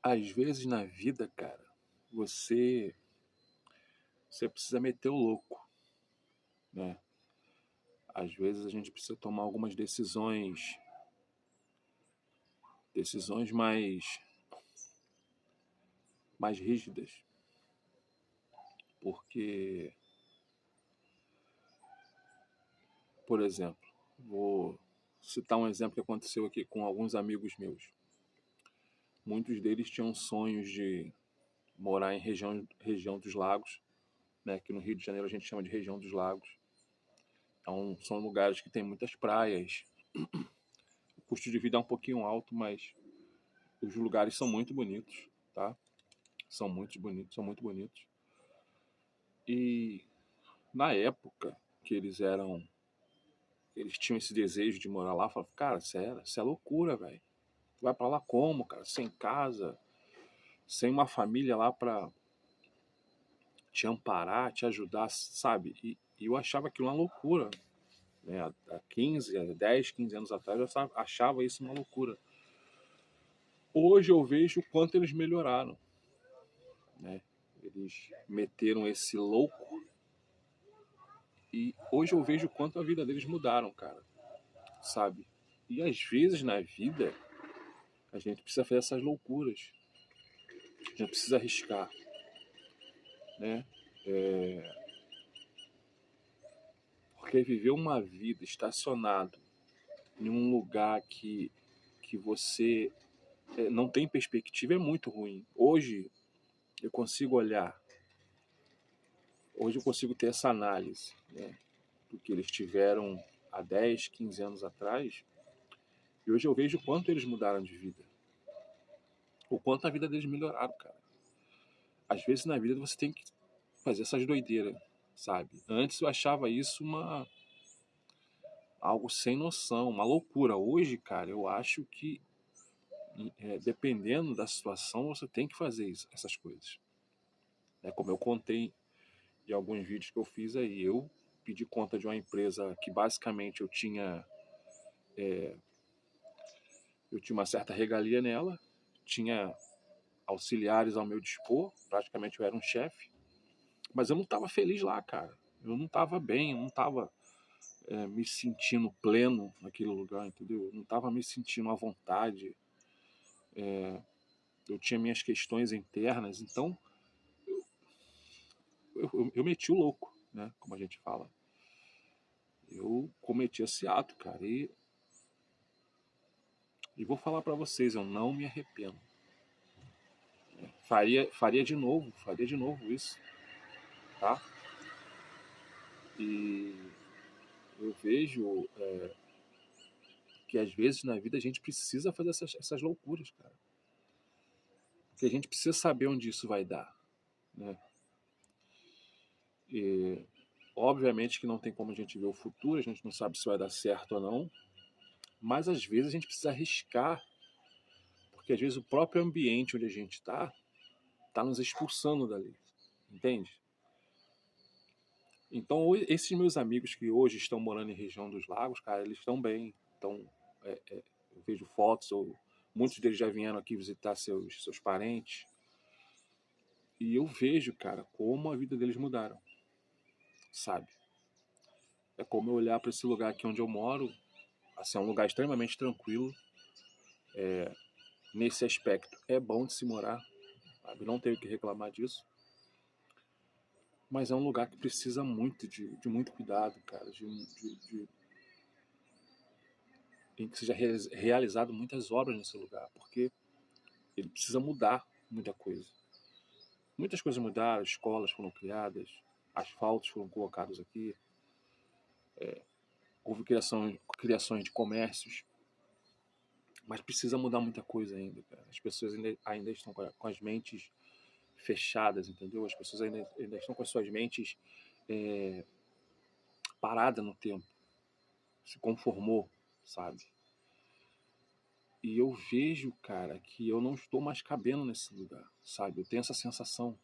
Às vezes na vida, cara, você você precisa meter o louco, né? Às vezes a gente precisa tomar algumas decisões mais rígidas, porque, por exemplo, vou citar um exemplo que aconteceu aqui com alguns amigos meus. Muitos deles tinham sonhos de morar em região dos lagos, né? Que no Rio de Janeiro a gente chama de região dos lagos. Então, são lugares que tem muitas praias. O custo de vida é um pouquinho alto, mas os lugares são muito bonitos, tá? São muito bonitos, são muito bonitos. E na época que eles tinham esse desejo de morar lá, eu falava, cara, isso é loucura, velho. Tu vai pra lá como, cara? Sem casa, sem uma família lá pra te amparar, te ajudar, sabe? E eu achava aquilo uma loucura, né? Há 10, 15 anos atrás eu achava isso uma loucura. Hoje eu vejo o quanto eles melhoraram, né? Eles meteram esse louco e hoje eu vejo o quanto a vida deles mudaram, cara, sabe? E às vezes na vida a gente precisa fazer essas loucuras, a gente precisa arriscar, né? Porque viver uma vida estacionado em um lugar que você não tem perspectiva é muito ruim. Eu consigo olhar, hoje eu consigo ter essa análise, né, do que eles tiveram há 10, 15 anos atrás, e hoje eu vejo o quanto eles mudaram de vida, o quanto a vida deles melhoraram, cara. Às vezes na vida você tem que fazer essas doideiras, sabe? Antes eu achava isso algo sem noção, uma loucura. Hoje, cara, eu acho que dependendo da situação, você tem que fazer essas coisas. É como eu contei em alguns vídeos que eu fiz aí. Eu pedi conta de uma empresa que basicamente eu tinha uma certa regalia nela, tinha auxiliares ao meu dispor, praticamente eu era um chefe, mas eu não estava feliz lá, cara. Eu não estava bem, eu não estava me sentindo pleno naquele lugar, entendeu? Eu não estava me sentindo à vontade. Eu tinha minhas questões internas, então eu meti o louco, né? Como a gente fala. Eu cometi esse ato, cara, e vou falar para vocês, eu não me arrependo. Faria de novo isso, tá? E eu vejo que às vezes na vida a gente precisa fazer essas loucuras, cara. Porque a gente precisa saber onde isso vai dar, né? E obviamente que não tem como a gente ver o futuro, a gente não sabe se vai dar certo ou não, mas às vezes a gente precisa arriscar, porque às vezes o próprio ambiente onde a gente tá nos expulsando dali, entende? Então, esses meus amigos que hoje estão morando em região dos lagos, cara, eles estão bem. Então, eu vejo fotos, muitos deles já vieram aqui visitar seus parentes. E eu vejo, cara, como a vida deles mudaram, sabe? É como eu olhar para esse lugar aqui onde eu moro, assim, é um lugar extremamente tranquilo. Nesse aspecto, é bom de se morar, sabe? Não tenho o que reclamar disso. Mas é um lugar que precisa muito de muito cuidado, cara, em que seja realizado muitas obras nesse lugar, porque ele precisa mudar muita coisa. Muitas coisas mudaram, escolas foram criadas, asfaltos foram colocados aqui, houve criações de comércios, mas precisa mudar muita coisa ainda, cara. As pessoas ainda estão com as mentes fechadas, entendeu? As pessoas ainda estão com as suas mentes paradas no tempo, se conformou, sabe? E eu vejo, cara, que eu não estou mais cabendo nesse lugar, sabe? Eu tenho essa sensação.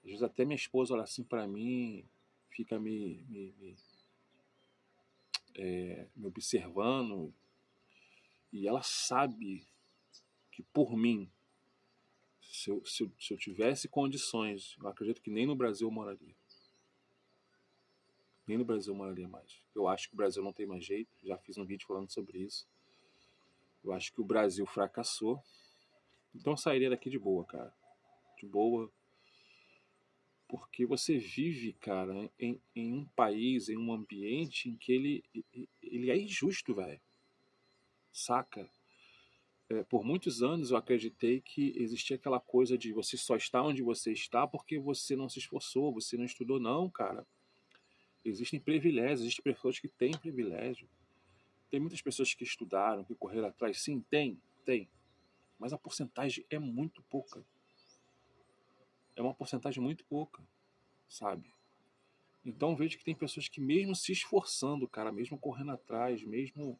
Às vezes até minha esposa olha assim pra mim, fica me observando, e ela sabe que por mim Se eu tivesse condições, eu acredito que nem no Brasil eu moraria. Nem no Brasil eu moraria mais. Eu acho que o Brasil não tem mais jeito. Já fiz um vídeo falando sobre isso. Eu acho que o Brasil fracassou. Então eu sairia daqui de boa, cara. De boa. Porque você vive, cara, em um país, em um ambiente em que ele é injusto, velho. Saca? Por muitos anos eu acreditei que existia aquela coisa de você só está onde você está porque você não se esforçou, você não estudou. Não, cara. Existem privilégios, existem pessoas que têm privilégio. Tem muitas pessoas que estudaram, que correram atrás. Sim, tem. Mas a porcentagem é muito pouca. É uma porcentagem muito pouca, sabe? Então eu vejo que tem pessoas que mesmo se esforçando, cara, mesmo correndo atrás, mesmo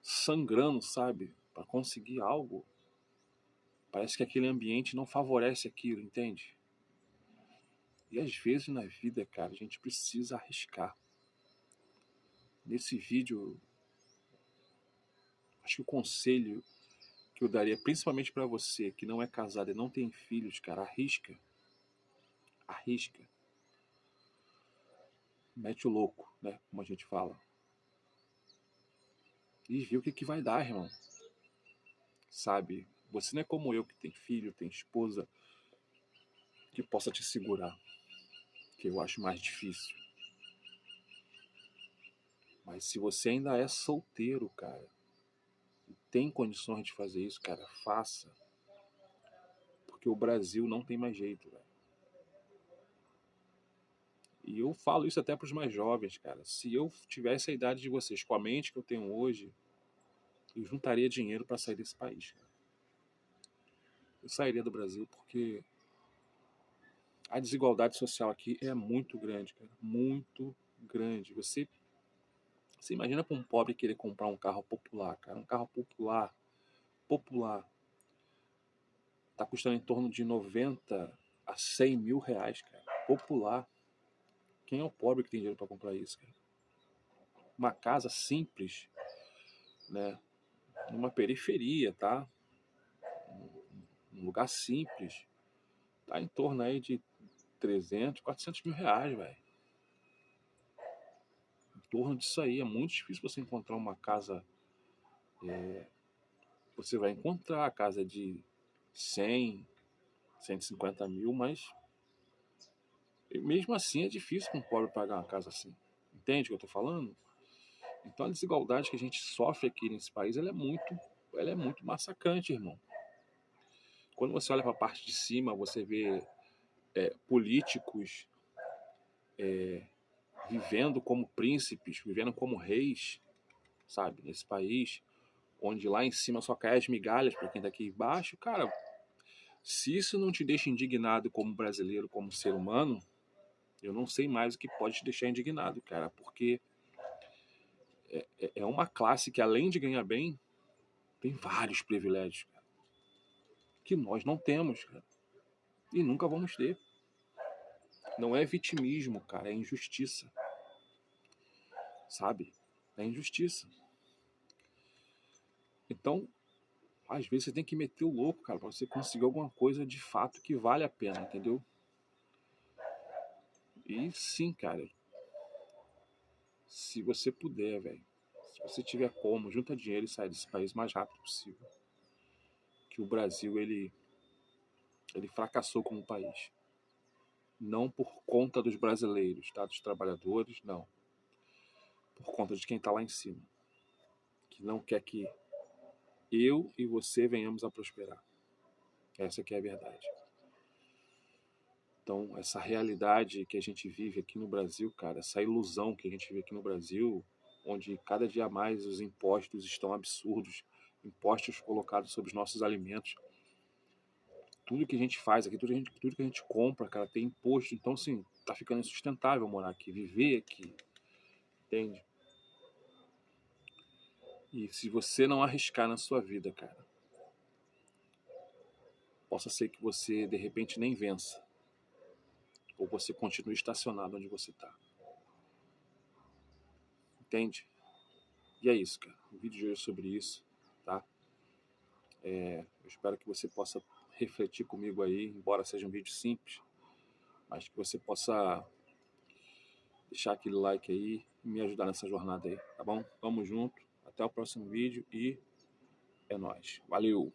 sangrando, sabe? Para conseguir algo, parece que aquele ambiente não favorece aquilo, entende? E às vezes na vida, cara, a gente precisa arriscar. Nesse vídeo, acho que o conselho que eu daria, principalmente para você que não é casado e não tem filhos, cara, arrisca. Arrisca. Mete o louco, né? Como a gente fala. E vê o que vai dar, irmão. Sabe? Você não é como eu que tem filho, tem esposa, que possa te segurar. Que eu acho mais difícil. Mas se você ainda é solteiro, cara, e tem condições de fazer isso, cara, faça. Porque o Brasil não tem mais jeito, velho. E eu falo isso até para os mais jovens, cara. Se eu tivesse a idade de vocês, com a mente que eu tenho hoje, eu juntaria dinheiro para sair desse país, cara. Eu sairia do Brasil porque a desigualdade social aqui é muito grande, cara. Muito grande. Você imagina para um pobre querer comprar um carro popular, cara. Um carro popular, tá custando em torno de 90 a 100 mil reais, cara. Popular. Quem é o pobre que tem dinheiro para comprar isso, cara? Uma casa simples, né? Numa periferia, tá? Um lugar simples. Tá em torno aí de 300, 400 mil reais, velho. Em torno disso aí. É muito difícil você encontrar uma casa. Você vai encontrar a casa de 100, 150 mil, mas mesmo assim é difícil para um pobre pagar uma casa assim. Entende o que eu tô falando? Então a desigualdade que a gente sofre aqui nesse país, ela é muito massacrante, irmão. Quando você olha para a parte de cima, você vê políticos vivendo como príncipes, vivendo como reis, sabe, nesse país, onde lá em cima só cai as migalhas para quem tá aqui embaixo, cara. Se isso não te deixa indignado como brasileiro, como ser humano, eu não sei mais o que pode te deixar indignado, cara, porque é uma classe que, além de ganhar bem, tem vários privilégios, cara, que nós não temos, cara, e nunca vamos ter. Não é vitimismo, cara, é injustiça, sabe? É injustiça. Então, às vezes você tem que meter o louco, cara, pra você conseguir alguma coisa de fato que vale a pena, entendeu? E sim, cara, se você puder, velho, se você tiver como, junta dinheiro e sai desse país o mais rápido possível. Que o Brasil, ele fracassou como país. Não por conta dos brasileiros, tá? Dos trabalhadores, não. Por conta de quem tá lá em cima. Que não quer que eu e você venhamos a prosperar. Essa que é a verdade. Então, essa realidade que a gente vive aqui no Brasil, cara, essa ilusão que a gente vive aqui no Brasil, onde cada dia mais os impostos estão absurdos, impostos colocados sobre os nossos alimentos, tudo que a gente faz aqui, tudo que a gente compra, cara, tem imposto. Então, assim, tá ficando insustentável morar aqui, viver aqui, entende? E se você não arriscar na sua vida, cara, possa ser que você, de repente, nem vença. Ou você continue estacionado onde você tá. Entende? E é isso, cara. O vídeo de hoje é sobre isso, tá? Eu espero que você possa refletir comigo aí, embora seja um vídeo simples, mas que você possa deixar aquele like aí e me ajudar nessa jornada aí, tá bom? Tamo junto, até o próximo vídeo e é nóis. Valeu!